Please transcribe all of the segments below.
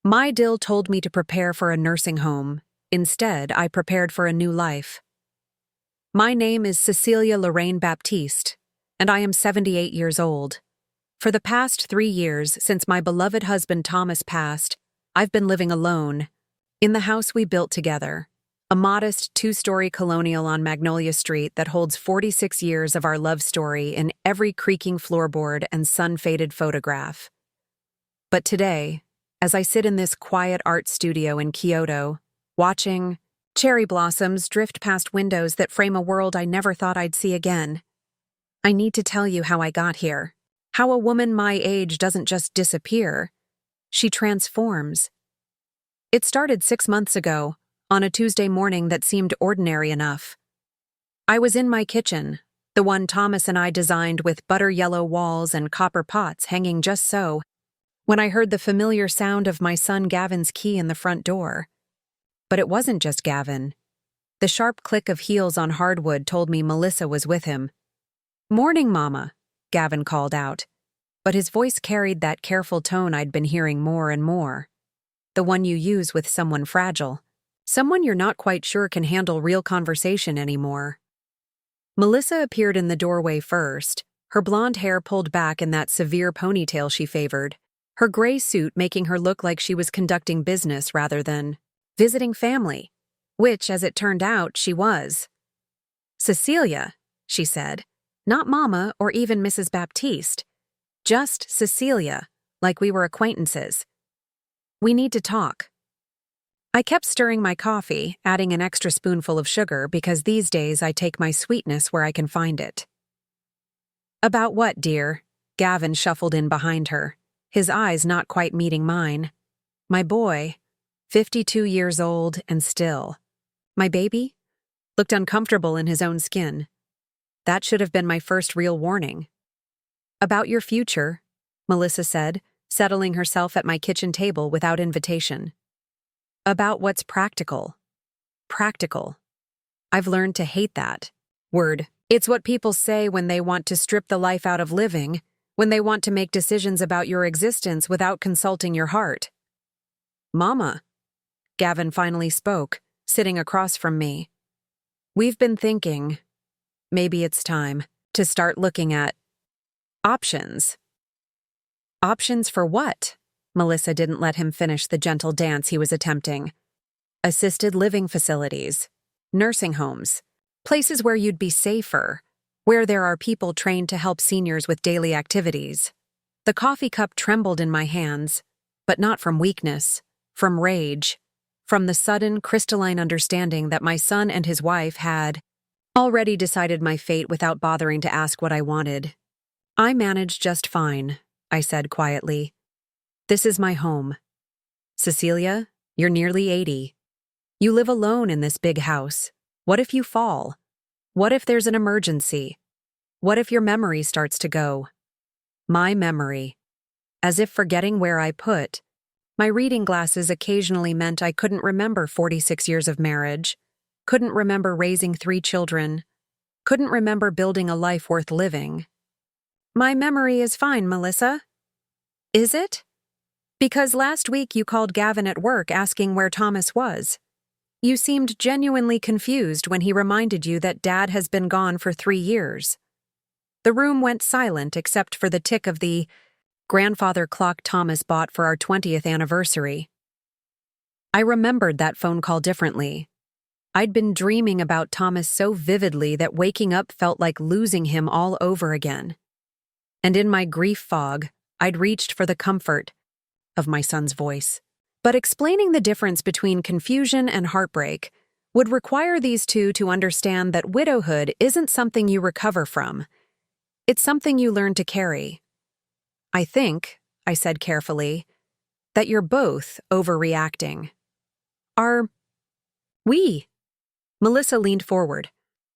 My DIL told me to prepare for a nursing home. Instead, I prepared for a new life. My name is Cecilia Lorraine Baptiste, and I am 78 years old. For the past 3 years, since my beloved husband Thomas passed, I've been living alone, in the house we built together, a modest 2-story colonial on Magnolia Street that holds 46 years of our love story in every creaking floorboard and sun-faded photograph. But today, as I sit in this quiet art studio in Kyoto, watching cherry blossoms drift past windows that frame a world I never thought I'd see again, I need to tell you how I got here. How a woman my age doesn't just disappear, she transforms. It started 6 months ago, on a Tuesday morning that seemed ordinary enough. I was in my kitchen, the one Thomas and I designed with butter yellow walls and copper pots hanging just so, when I heard the familiar sound of my son Gavin's key in the front door. But it wasn't just Gavin. The sharp click of heels on hardwood told me Melissa was with him. "Morning, Mama," Gavin called out, but his voice carried that careful tone I'd been hearing more and more. The one you use with someone fragile, someone you're not quite sure can handle real conversation anymore. Melissa appeared in the doorway first, her blonde hair pulled back in that severe ponytail she favored, her gray suit making her look like she was conducting business rather than visiting family, which, as it turned out, she was. "Cecilia," she said. Not Mama or even Mrs. Baptiste. Just Cecilia, like we were acquaintances. "We need to talk." I kept stirring my coffee, adding an extra spoonful of sugar because these days I take my sweetness where I can find it. "About what, dear?" Gavin shuffled in behind her, his eyes not quite meeting mine. My boy, 52 years old and still. My baby? Looked uncomfortable in his own skin. That should have been my first real warning. "About your future," Melissa said, settling herself at my kitchen table without invitation. "About what's practical." Practical. I've learned to hate that word. It's what people say when they want to strip the life out of living, when they want to make decisions about your existence without consulting your heart. "Mama," Gavin finally spoke, sitting across from me. "We've been thinking, maybe it's time to start looking at options." "Options for what?" Melissa didn't let him finish the gentle dance he was attempting. "Assisted living facilities, nursing homes, places where you'd be safer, where there are people trained to help seniors with daily activities." The coffee cup trembled in my hands, but not from weakness, from rage, from the sudden, crystalline understanding that my son and his wife had already decided my fate without bothering to ask what I wanted. "I manage just fine," I said quietly. "This is my home. Cecilia, you're nearly 80. You live alone in this big house. What if you fall? What if there's an emergency? What if your memory starts to go?" My memory. As if forgetting where I put. My reading glasses occasionally meant I couldn't remember 46 years of marriage, couldn't remember raising 3 children, couldn't remember building a life worth living. "My memory is fine, Melissa." "Is it?" "Because last week you called Gavin at work asking where Thomas was. You seemed genuinely confused when he reminded you that Dad has been gone for 3 years. The room went silent except for the tick of the grandfather clock Thomas bought for our 20th anniversary. I remembered that phone call differently. I'd been dreaming about Thomas so vividly that waking up felt like losing him all over again. And in my grief fog, I'd reached for the comfort of my son's voice. But explaining the difference between confusion and heartbreak would require these two to understand that widowhood isn't something you recover from. It's something you learn to carry. "I think," I said carefully, "that you're both overreacting." "Are we?" Melissa leaned forward.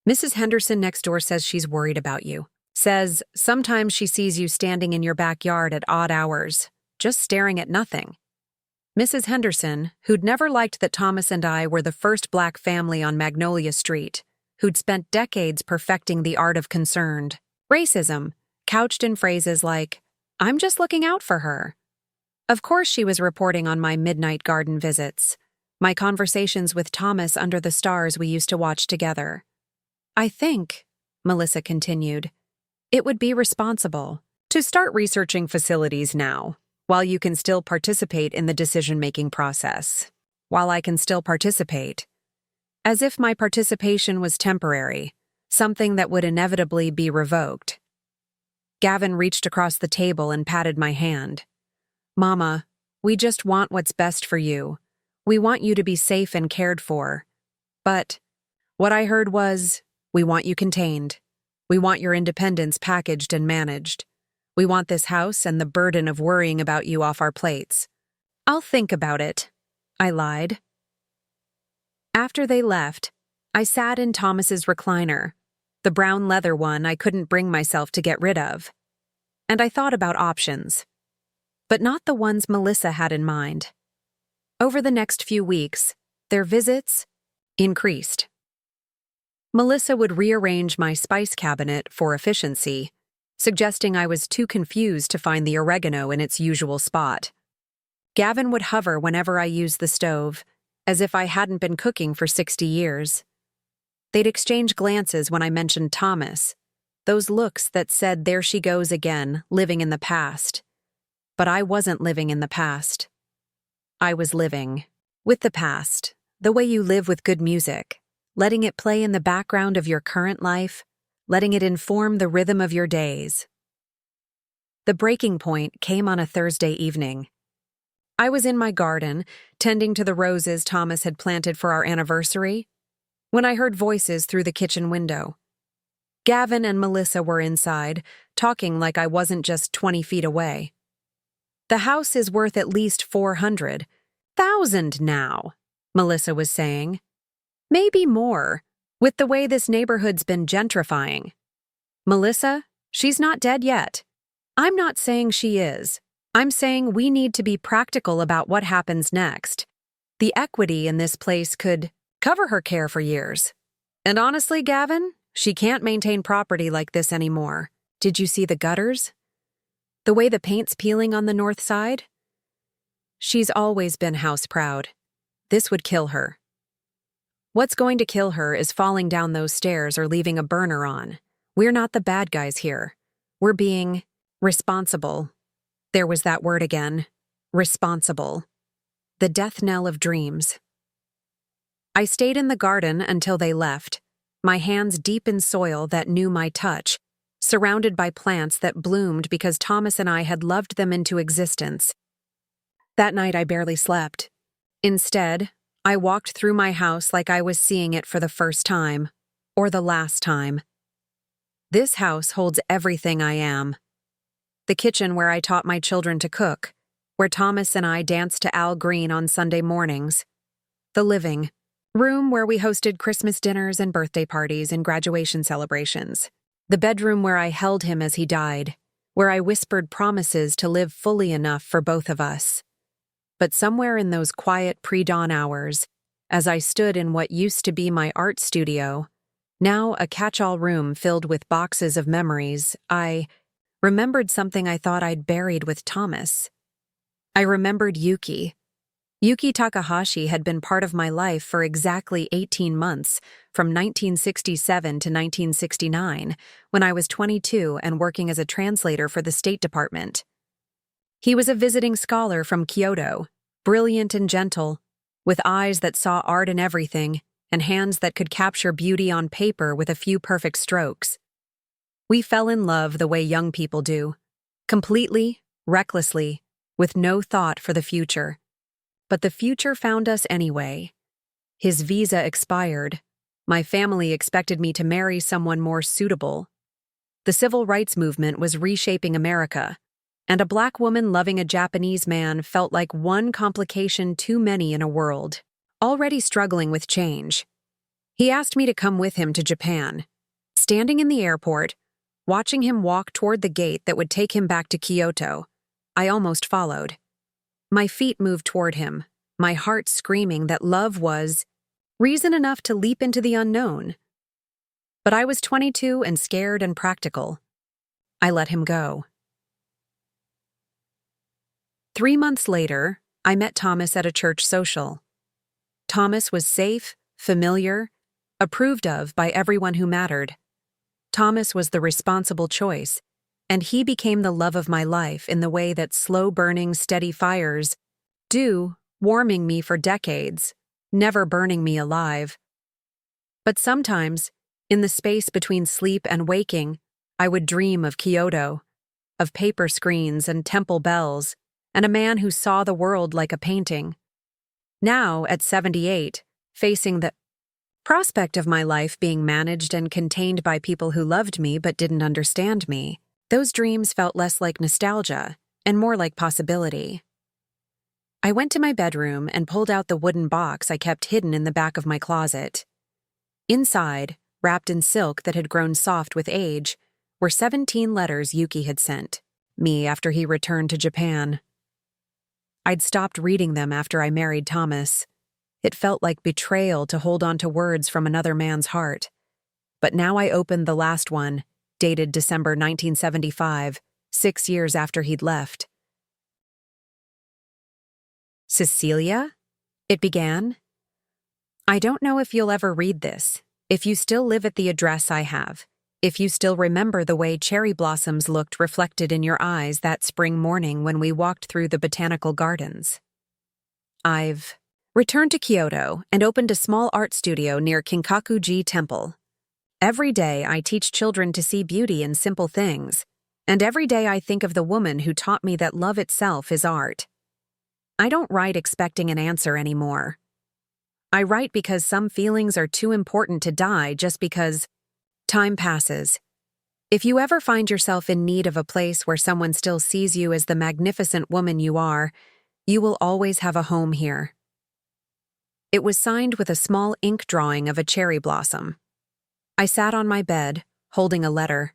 "Mrs. Henderson next door says she's worried about you. Says sometimes she sees you standing in your backyard at odd hours, just staring at nothing." Mrs. Henderson, who'd never liked that Thomas and I were the first Black family on Magnolia Street, who'd spent decades perfecting the art of concerned racism, couched in phrases like, "I'm just looking out for her." Of course she was reporting on my midnight garden visits, my conversations with Thomas under the stars we used to watch together. I think, Melissa continued, it would be responsible to start researching facilities now, while you can still participate in the decision-making process. While I can still participate. As if my participation was temporary, something that would inevitably be revoked. Gavin reached across the table and patted my hand. Mama, we just want what's best for you. We want you to be safe and cared for. But what I heard was, we want you contained. We want your independence packaged and managed. We want this house and the burden of worrying about you off our plates. I'll think about it, I lied. After they left, I sat in Thomas's recliner, the brown leather one I couldn't bring myself to get rid of. And I thought about options, but not the ones Melissa had in mind. Over the next few weeks, their visits increased. Melissa would rearrange my spice cabinet for efficiency, suggesting I was too confused to find the oregano in its usual spot. Gavin would hover whenever I used the stove, as if I hadn't been cooking for 60 years. They'd exchange glances when I mentioned Thomas, those looks that said there she goes again, living in the past. But I wasn't living in the past. I was living with the past, the way you live with good music, letting it play in the background of your current life, letting it inform the rhythm of your days. The breaking point came on a Thursday evening. I was in my garden, tending to the roses Thomas had planted for our anniversary, when I heard voices through the kitchen window. Gavin and Melissa were inside, talking like I wasn't just 20 feet away. The house is worth at least 400,000 now, Melissa was saying. Maybe more, with the way this neighborhood's been gentrifying. Melissa, she's not dead yet. I'm not saying she is. I'm saying we need to be practical about what happens next. The equity in this place could cover her care for years. And honestly, Gavin, she can't maintain property like this anymore. Did you see the gutters? The way the paint's peeling on the north side? She's always been house-proud. This would kill her. What's going to kill her is falling down those stairs or leaving a burner on. We're not the bad guys here. We're being responsible. There was that word again. Responsible. The death knell of dreams. I stayed in the garden until they left, my hands deep in soil that knew my touch, surrounded by plants that bloomed because Thomas and I had loved them into existence. That night I barely slept. Instead, I walked through my house like I was seeing it for the first time, or the last time. This house holds everything I am. The kitchen where I taught my children to cook, where Thomas and I danced to Al Green on Sunday mornings. The living room where we hosted Christmas dinners and birthday parties and graduation celebrations. The bedroom where I held him as he died, where I whispered promises to live fully enough for both of us. But somewhere in those quiet pre-dawn hours, as I stood in what used to be my art studio, now a catch-all room filled with boxes of memories, I remembered something I thought I'd buried with Thomas. I remembered Yuki. Yuki Takahashi had been part of my life for exactly 18 months, from 1967 to 1969, when I was 22 and working as a translator for the State Department. He was a visiting scholar from Kyoto, brilliant and gentle, with eyes that saw art in everything and hands that could capture beauty on paper with a few perfect strokes. We fell in love the way young people do, completely, recklessly, with no thought for the future. But the future found us anyway. His visa expired. My family expected me to marry someone more suitable. The civil rights movement was reshaping America, and a black woman loving a Japanese man felt like one complication too many in a world already struggling with change. He asked me to come with him to Japan. Standing in the airport, watching him walk toward the gate that would take him back to Kyoto, I almost followed. My feet moved toward him, my heart screaming that love was reason enough to leap into the unknown. But I was 22 and scared and practical. I let him go. 3 months later, I met Thomas at a church social. Thomas was safe, familiar, approved of by everyone who mattered. Thomas was the responsible choice, and he became the love of my life in the way that slow-burning, steady fires do, warming me for decades, never burning me alive. But sometimes, in the space between sleep and waking, I would dream of Kyoto, of paper screens and temple bells, and a man who saw the world like a painting. Now, at 78, facing the prospect of my life being managed and contained by people who loved me but didn't understand me, those dreams felt less like nostalgia and more like possibility. I went to my bedroom and pulled out the wooden box I kept hidden in the back of my closet. Inside, wrapped in silk that had grown soft with age, were 17 letters Yuki had sent me after he returned to Japan. I'd stopped reading them after I married Thomas. It felt like betrayal to hold on to words from another man's heart. But now I opened the last one, dated December 1975, 6 years after he'd left. Cecilia? It began. I don't know if you'll ever read this, if you still live at the address I have, if you still remember the way cherry blossoms looked reflected in your eyes that spring morning when we walked through the botanical gardens. I've returned to Kyoto and opened a small art studio near Kinkaku-ji Temple. Every day I teach children to see beauty in simple things, and every day I think of the woman who taught me that love itself is art. I don't write expecting an answer anymore. I write because some feelings are too important to die just because time passes. If you ever find yourself in need of a place where someone still sees you as the magnificent woman you are, you will always have a home here. It was signed with a small ink drawing of a cherry blossom. I sat on my bed, holding a letter.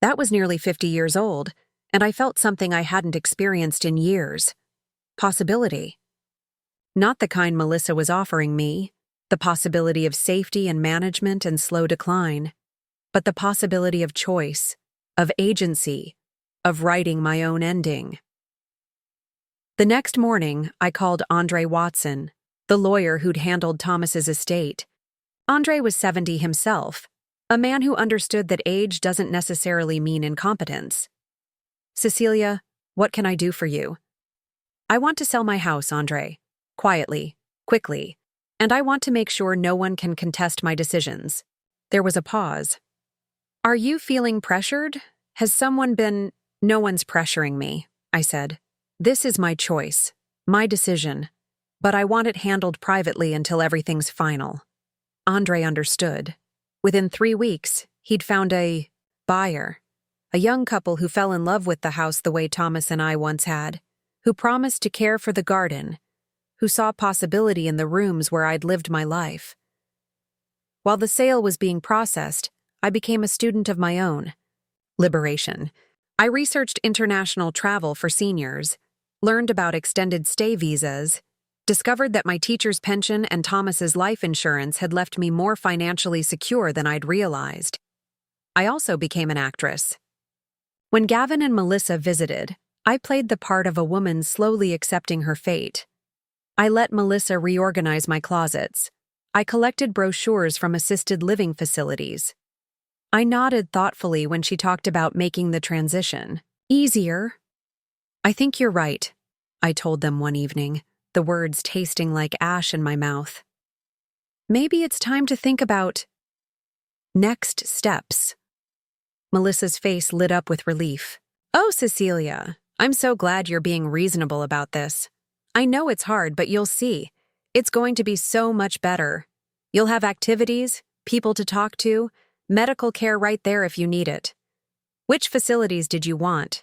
That was nearly 50 years old, and I felt something I hadn't experienced in years. Possibility. Not the kind Melissa was offering me, the possibility of safety and management and slow decline, but the possibility of choice, of agency, of writing my own ending. The next morning, I called Andre Watson, the lawyer who'd handled Thomas's estate. Andre was 70 himself, a man who understood that age doesn't necessarily mean incompetence. Cecilia, what can I do for you? I want to sell my house, Andre. Quietly, quickly, and I want to make sure no one can contest my decisions. There was a pause. Are you feeling pressured? Has someone been— No one's pressuring me, I said. This is my choice, my decision, but I want it handled privately until everything's final. Andre understood. Within 3 weeks, he'd found a buyer, a young couple who fell in love with the house the way Thomas and I once had, who promised to care for the garden, who saw possibility in the rooms where I'd lived my life. While the sale was being processed, I became a student of my own. Liberation. I researched international travel for seniors, learned about extended stay visas, discovered that my teacher's pension and Thomas's life insurance had left me more financially secure than I'd realized. I also became an actress. When Gavin and Melissa visited, I played the part of a woman slowly accepting her fate. I let Melissa reorganize my closets. I collected brochures from assisted living facilities. I nodded thoughtfully when she talked about making the transition easier. I think you're right, I told them one evening, the words tasting like ash in my mouth. Maybe it's time to think about next steps. Melissa's face lit up with relief. Oh, Cecilia, I'm so glad you're being reasonable about this. I know it's hard, but you'll see. It's going to be so much better. You'll have activities, people to talk to, medical care right there if you need it. Which facilities did you want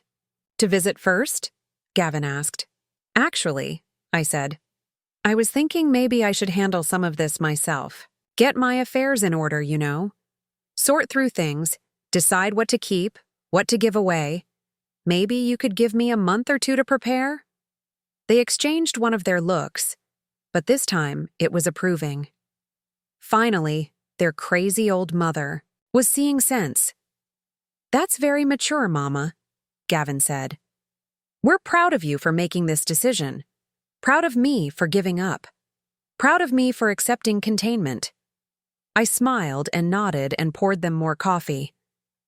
to visit first? Gavin asked. Actually, I said, I was thinking maybe I should handle some of this myself. Get my affairs in order, you know. Sort through things, decide what to keep, what to give away. Maybe you could give me a month or two to prepare? They exchanged one of their looks, but this time it was approving. Finally, their crazy old mother was seeing sense. That's very mature, Mama, Gavin said. We're proud of you for making this decision. Proud of me for giving up. Proud of me for accepting containment. I smiled and nodded and poured them more coffee.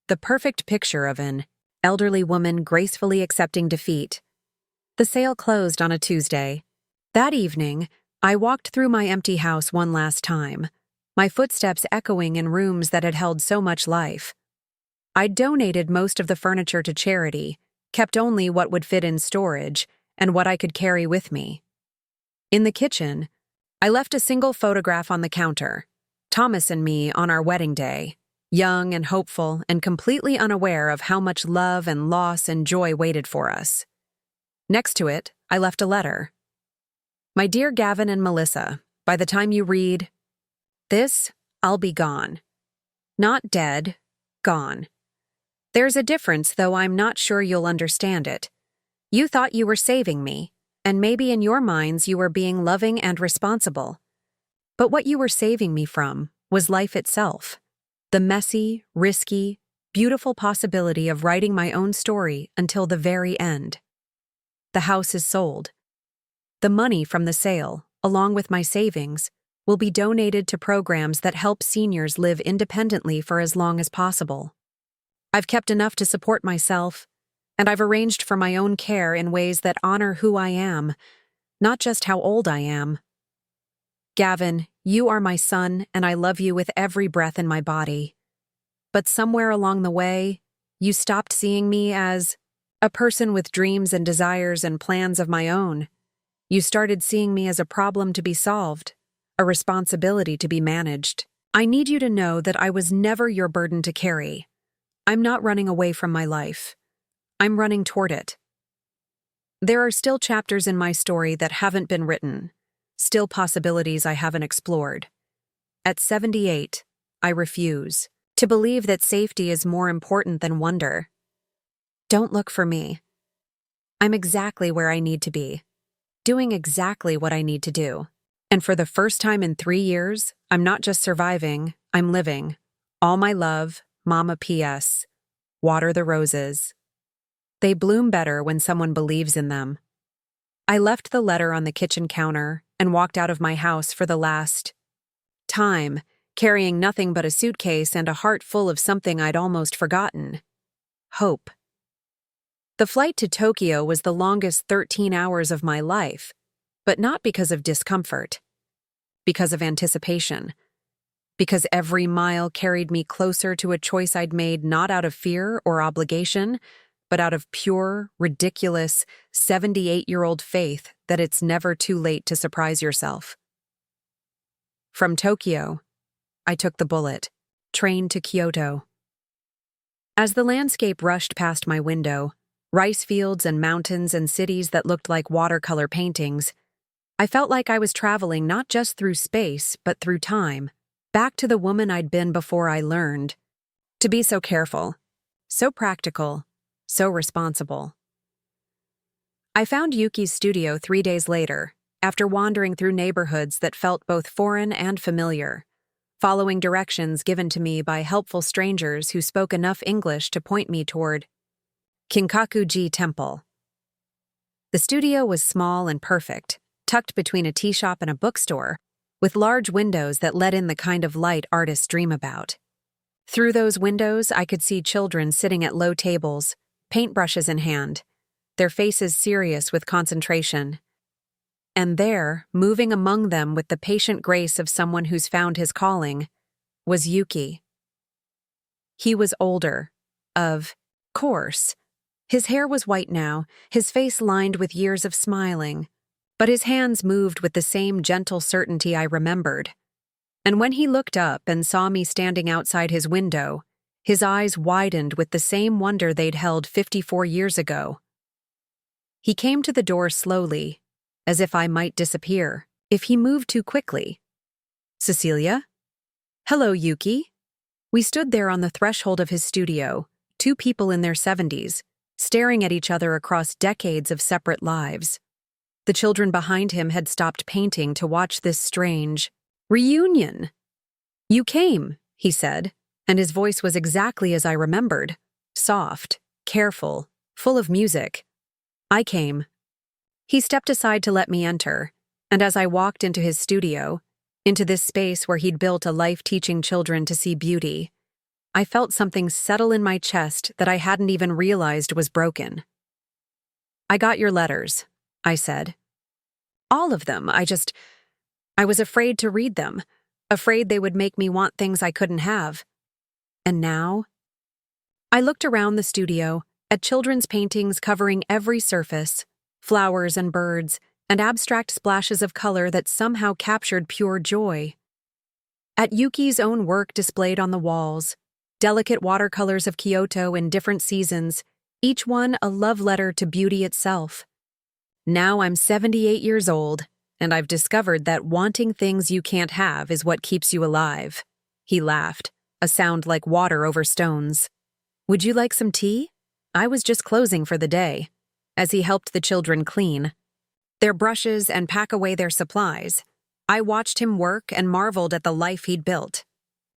The perfect picture of an elderly woman gracefully accepting defeat. The sale closed on a Tuesday. That evening, I walked through my empty house one last time, my footsteps echoing in rooms that had held so much life. I'd donated most of the furniture to charity, kept only what would fit in storage and what I could carry with me. In the kitchen, I left a single photograph on the counter, Thomas and me on our wedding day, young and hopeful and completely unaware of how much love and loss and joy waited for us. Next to it, I left a letter. My dear Gavin and Melissa, by the time you read this, I'll be gone. Not dead, gone. There's a difference, though I'm not sure you'll understand it. You thought you were saving me, and maybe in your minds you were being loving and responsible. But what you were saving me from was life itself. The messy, risky, beautiful possibility of writing my own story until the very end. The house is sold. The money from the sale, along with my savings, will be donated to programs that help seniors live independently for as long as possible. I've kept enough to support myself, and I've arranged for my own care in ways that honor who I am, not just how old I am. Gavin, you are my son, and I love you with every breath in my body. But somewhere along the way, you stopped seeing me as a person with dreams and desires and plans of my own. You started seeing me as a problem to be solved, a responsibility to be managed. I need you to know that I was never your burden to carry. I'm not running away from my life. I'm running toward it. There are still chapters in my story that haven't been written, still possibilities I haven't explored. At 78, I refuse to believe that safety is more important than wonder. Don't look for me. I'm exactly where I need to be, doing exactly what I need to do. And for the first time in 3 years, I'm not just surviving, I'm living. All my love, Mama P.S. Water the roses. They bloom better when someone believes in them. I left the letter on the kitchen counter and walked out of my house for the last time, carrying nothing but a suitcase and a heart full of something I'd almost forgotten. Hope. The flight to Tokyo was the longest 13 hours of my life, but not because of discomfort, because of anticipation, because every mile carried me closer to a choice I'd made not out of fear or obligation, but out of pure, ridiculous, 78-year-old faith that it's never too late to surprise yourself. From Tokyo, I took the bullet, train to Kyoto. As the landscape rushed past my window, rice fields and mountains and cities that looked like watercolor paintings, I felt like I was traveling not just through space, but through time, back to the woman I'd been before I learned to be so careful, so practical, so responsible. I found Yuki's studio 3 days later, after wandering through neighborhoods that felt both foreign and familiar, following directions given to me by helpful strangers who spoke enough English to point me toward Kinkaku-ji Temple. The studio was small and perfect, tucked between a tea shop and a bookstore, with large windows that let in the kind of light artists dream about. Through those windows, I could see children sitting at low tables, paintbrushes in hand, their faces serious with concentration. And there, moving among them with the patient grace of someone who's found his calling, was Yuki. He was older, of course. His hair was white now, his face lined with years of smiling, but his hands moved with the same gentle certainty I remembered. And when he looked up and saw me standing outside his window, his eyes widened with the same wonder they'd held 54 years ago. He came to the door slowly, as if I might disappear if he moved too quickly. Cecilia? Hello, Yuki. We stood there on the threshold of his studio, 2 people in their 70s, staring at each other across decades of separate lives. The children behind him had stopped painting to watch this strange reunion. You came, he said, and his voice was exactly as I remembered, soft, careful, full of music. I came. He stepped aside to let me enter, and as I walked into his studio, into this space where he'd built a life teaching children to see beauty, I felt something settle in my chest that I hadn't even realized was broken. "I got your letters," I said. "All of them. I was afraid to read them, afraid they would make me want things I couldn't have. And now?" I looked around the studio, at children's paintings covering every surface, flowers and birds, and abstract splashes of color that somehow captured pure joy. At Yuki's own work displayed on the walls, delicate watercolors of Kyoto in different seasons, each one a love letter to beauty itself. Now I'm 78 years old, and I've discovered that wanting things you can't have is what keeps you alive. He laughed, a sound like water over stones. "Would you like some tea?" I was just closing for the day, as he helped the children clean their brushes and pack away their supplies. I watched him work and marveled at the life he'd built.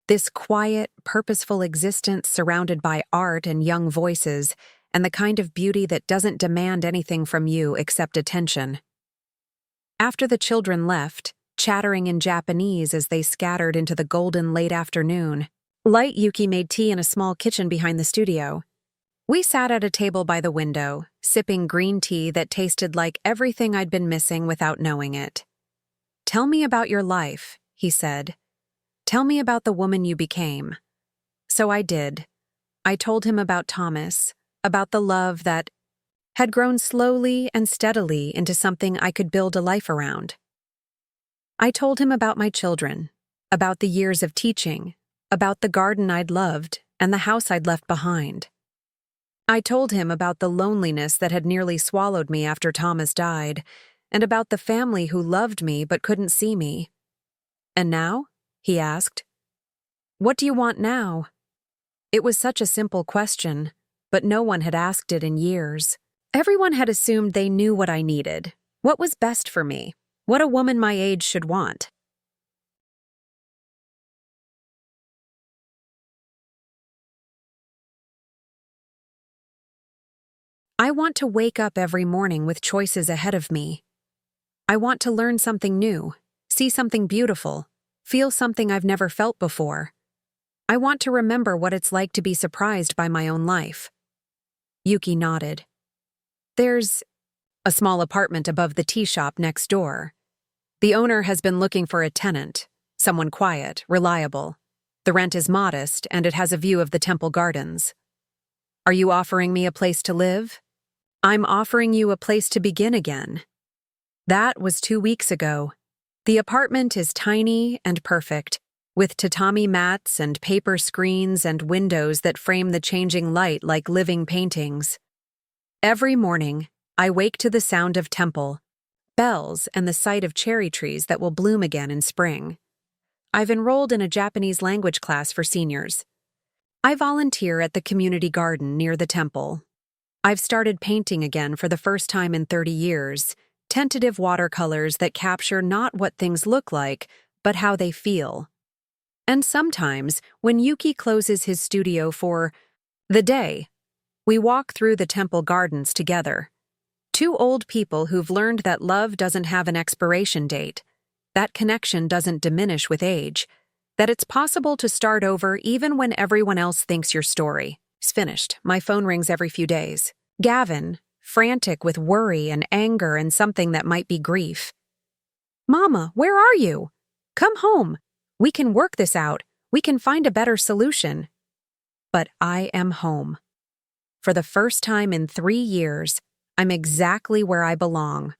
This quiet, purposeful existence surrounded by art and young voices, and the kind of beauty that doesn't demand anything from you except attention. After the children left, chattering in Japanese as they scattered into the golden late afternoon, Light Yuki made tea in a small kitchen behind the studio. We sat at a table by the window, sipping green tea that tasted like everything I'd been missing without knowing it. "Tell me about your life," he said. "Tell me about the woman you became." So I did. I told him about Thomas, about the love that had grown slowly and steadily into something I could build a life around. I told him about my children, about the years of teaching, about the garden I'd loved and the house I'd left behind. I told him about the loneliness that had nearly swallowed me after Thomas died, and about the family who loved me but couldn't see me. "And now?" he asked. "What do you want now?" It was such a simple question, but no one had asked it in years. Everyone had assumed they knew what I needed, what was best for me, what a woman my age should want. I want to wake up every morning with choices ahead of me. I want to learn something new, see something beautiful, feel something I've never felt before. I want to remember what it's like to be surprised by my own life. Yuki nodded. "There's a small apartment above the tea shop next door. The owner has been looking for a tenant, someone quiet, reliable. The rent is modest, and it has a view of the temple gardens. Are you offering me a place to live? I'm offering you a place to begin again." That was 2 weeks ago. The apartment is tiny and perfect, with tatami mats and paper screens and windows that frame the changing light like living paintings. Every morning, I wake to the sound of temple, bells, and the sight of cherry trees that will bloom again in spring. I've enrolled in a Japanese language class for seniors. I volunteer at the community garden near the temple. I've started painting again for the first time in 30 years, tentative watercolors that capture not what things look like, but how they feel. And sometimes, when Yuki closes his studio for the day, we walk through the temple gardens together. Two old people who've learned that love doesn't have an expiration date, that connection doesn't diminish with age, that it's possible to start over even when everyone else thinks your story is finished. My phone rings every few days. Gavin, frantic with worry and anger and something that might be grief. "Mama, where are you? Come home. We can work this out. We can find a better solution." But I am home. For the first time in 3 years, I'm exactly where I belong.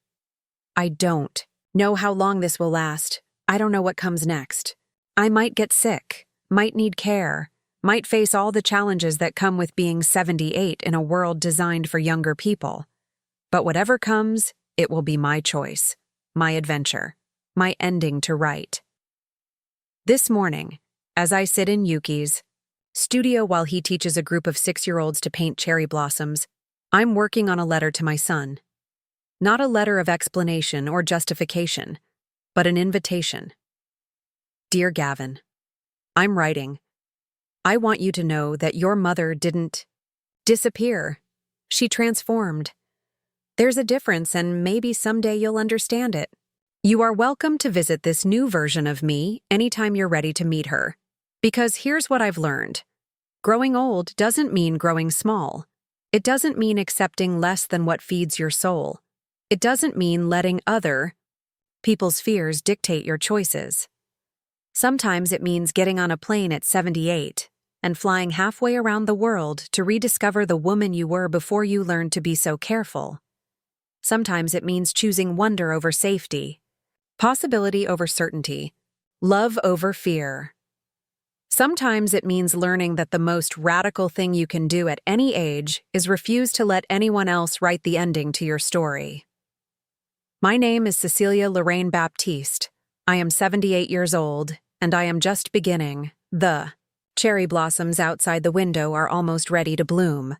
I don't know how long this will last. I don't know what comes next. I might get sick, might need care, might face all the challenges that come with being 78 in a world designed for younger people. But whatever comes, it will be my choice, my adventure, my ending to write. This morning, as I sit in Yuki's studio while he teaches a group of 6-year-olds to paint cherry blossoms, I'm working on a letter to my son. Not a letter of explanation or justification, but an invitation. Dear Gavin, I'm writing. I want you to know that your mother didn't disappear. She transformed. There's a difference, and maybe someday you'll understand it. You are welcome to visit this new version of me anytime you're ready to meet her. Because here's what I've learned. Growing old doesn't mean growing small. It doesn't mean accepting less than what feeds your soul. It doesn't mean letting other people's fears dictate your choices. Sometimes it means getting on a plane at 78 and flying halfway around the world to rediscover the woman you were before you learned to be so careful. Sometimes it means choosing wonder over safety, possibility over certainty, love over fear. Sometimes it means learning that the most radical thing you can do at any age is refuse to let anyone else write the ending to your story. My name is Cecilia Lorraine Baptiste. I am 78 years old, and I am just beginning. The cherry blossoms outside the window are almost ready to bloom,